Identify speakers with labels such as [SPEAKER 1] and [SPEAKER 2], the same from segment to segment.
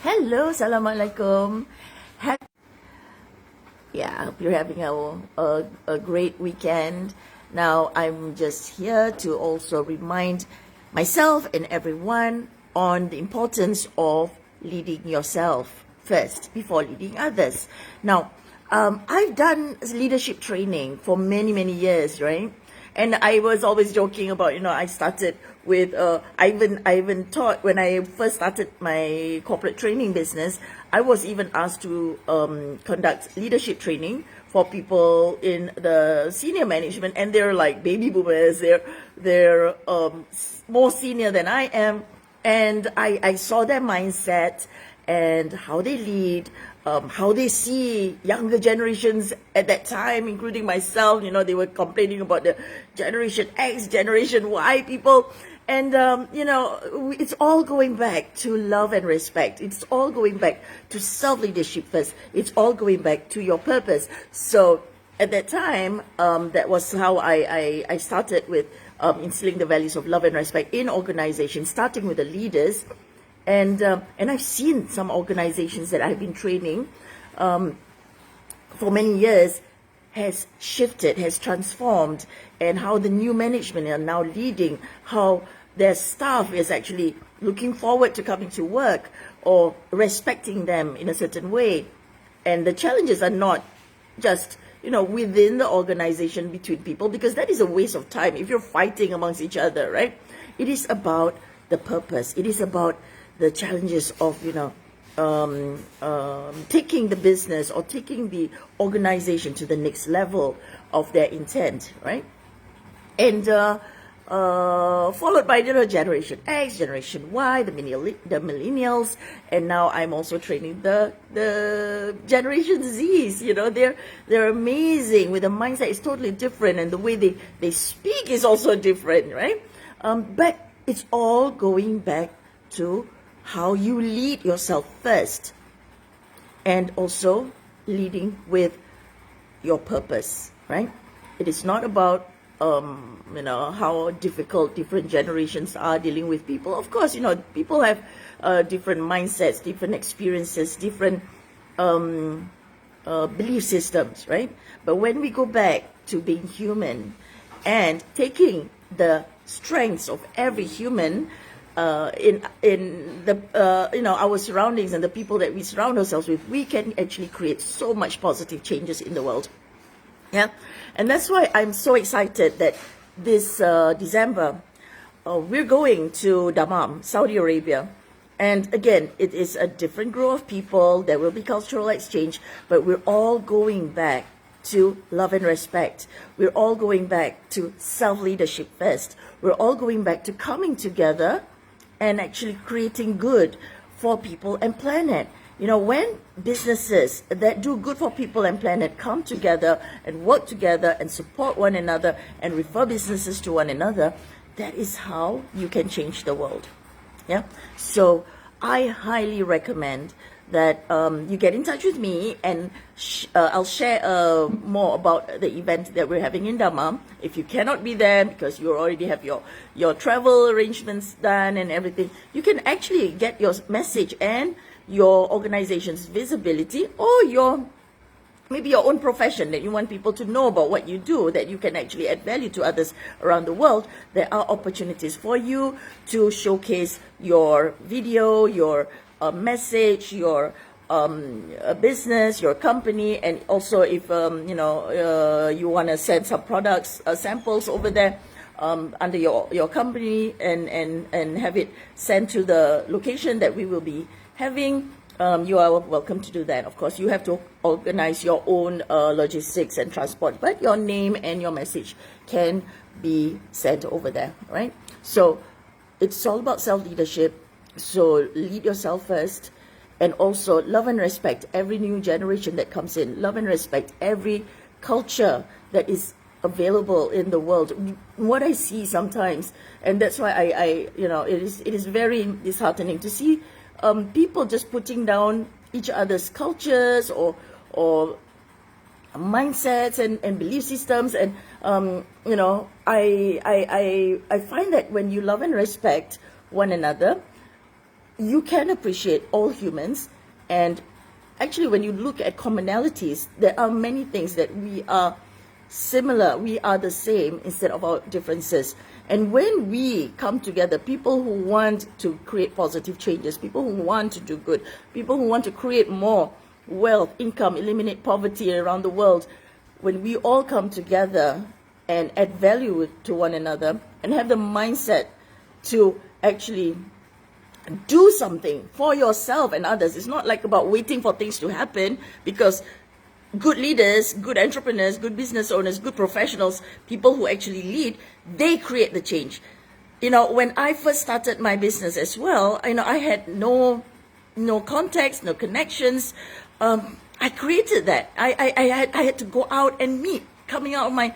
[SPEAKER 1] Hello, Assalamualaikum. Yeah, I hope you're having a great weekend. Now, I'm just here to also remind myself and everyone on the importance of leading yourself first before leading others. Now, I've done leadership training for many, many years, right? And I was always joking about, I started with, I even taught when I first started my corporate training business, I was even asked to conduct leadership training for people in the senior management, and they're like baby boomers. They're more senior than I am, and I saw their mindset and how they lead, how they see younger generations at that time, including myself. They were complaining about the Generation X, Generation Y people. And, it's all going back to love and respect. It's all going back to self-leadership first. It's all going back to your purpose. So at that time, that was how I started with instilling the values of love and respect in organizations, starting with the leaders. And I've seen some organizations that I've been training for many years has shifted, has transformed, and how the new management are now leading, how their staff is actually looking forward to coming to work or respecting them in a certain way. And the challenges are not just within the organization between people, because that is a waste of time if you're fighting amongst each other, right? It is about the purpose. It is about the challenges of taking the business or taking the organization to the next level of their intent, right? And followed by Generation X, Generation Y, the millennials, and now I'm also training the Generation Zs. They're amazing with a mindset is totally different, and the way they speak is also different, right? But it's all going back to how you lead yourself first, and also leading with your purpose, right? It is not about how difficult different generations are dealing with people. Of course, people have different mindsets, different experiences, different belief systems, right? But when we go back to being human and taking the strengths of every human in the our surroundings and the people that we surround ourselves with, we can actually create so much positive changes in the world. Yeah, and that's why I'm so excited that this December we're going to Dammam, Saudi Arabia. And again, it is a different group of people. There will be cultural exchange, but we're all going back to love and respect. We're all going back to self-leadership first. We're all going back to coming together and actually creating good for people and planet. When businesses that do good for people and planet come together and work together and support one another and refer businesses to one another, that is how you can change the world. Yeah. So I highly recommend that you get in touch with me, and I'll share more about the event that we're having in Dammam. If you cannot be there because you already have your travel arrangements done and everything, you can actually get your message and your organization's visibility, or maybe your own profession that you want people to know about what you do, that you can actually add value to others around the world. There are opportunities for you to showcase your video, your message, your business, your company, and also if you want to send some products samples over there under your company and have it sent to the location that we will be having, you are welcome to do that. Of course, you have to organize your own logistics and transport, but your name and your message can be sent over there, right? So it's all about self-leadership. So lead yourself first, and also love and respect every new generation that comes in. Love and respect every culture that is available in the world. What I see sometimes, and that's why it is very disheartening to see people just putting down each other's cultures or mindsets and belief systems. And I find that when you love and respect one another, you can appreciate all humans. And actually, when you look at commonalities, there are many things that we are similar, we are the same instead of our differences. And when we come together, people who want to create positive changes, people who want to do good, people who want to create more wealth, income, eliminate poverty around the world, when we all come together and add value to one another and have the mindset to actually do something for yourself and others. It's not like about waiting for things to happen, because good leaders, good entrepreneurs, good business owners, good professionals, people who actually lead, they create the change. When I first started my business as well, I had no contacts, no connections. I created that. I had to go out and meet, coming out of my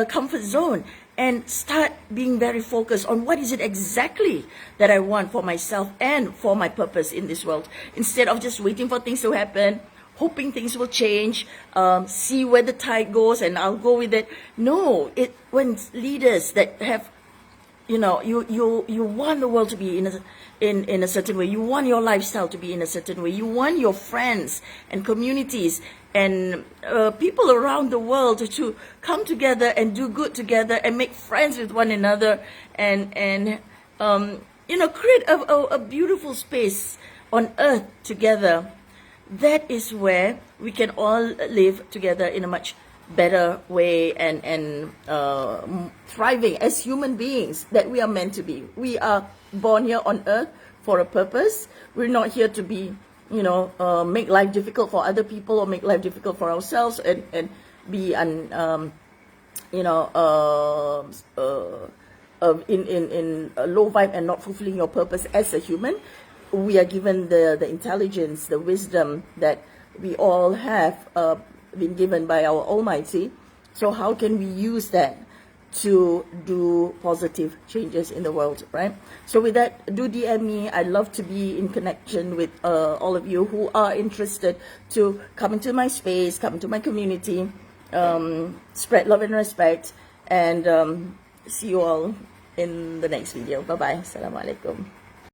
[SPEAKER 1] comfort zone, and start being very focused on what is it exactly that I want for myself and for my purpose in this world, instead of just waiting for things to happen, hoping things will change, see where the tide goes and I'll go with it. No, when leaders that have, you want the world to be in a certain way, you want your lifestyle to be in a certain way, you want your friends and communities and people around the world to come together and do good together and make friends with one another and create a beautiful space on earth together. That is where we can all live together in a much better way and thriving as human beings that we are meant to be. We are born here on earth for a purpose. We're not here to be, make life difficult for other people or make life difficult for ourselves and be in a low vibe and not fulfilling your purpose as a human. We are given the intelligence, the wisdom that we all have been given by our Almighty. So how can we use that to do positive changes in the world, right? So with that, do DM me. I'd love to be in connection with all of you who are interested to come into my space, come into my community, spread love and respect, and see you all in the next video. Bye-bye. Assalamualaikum.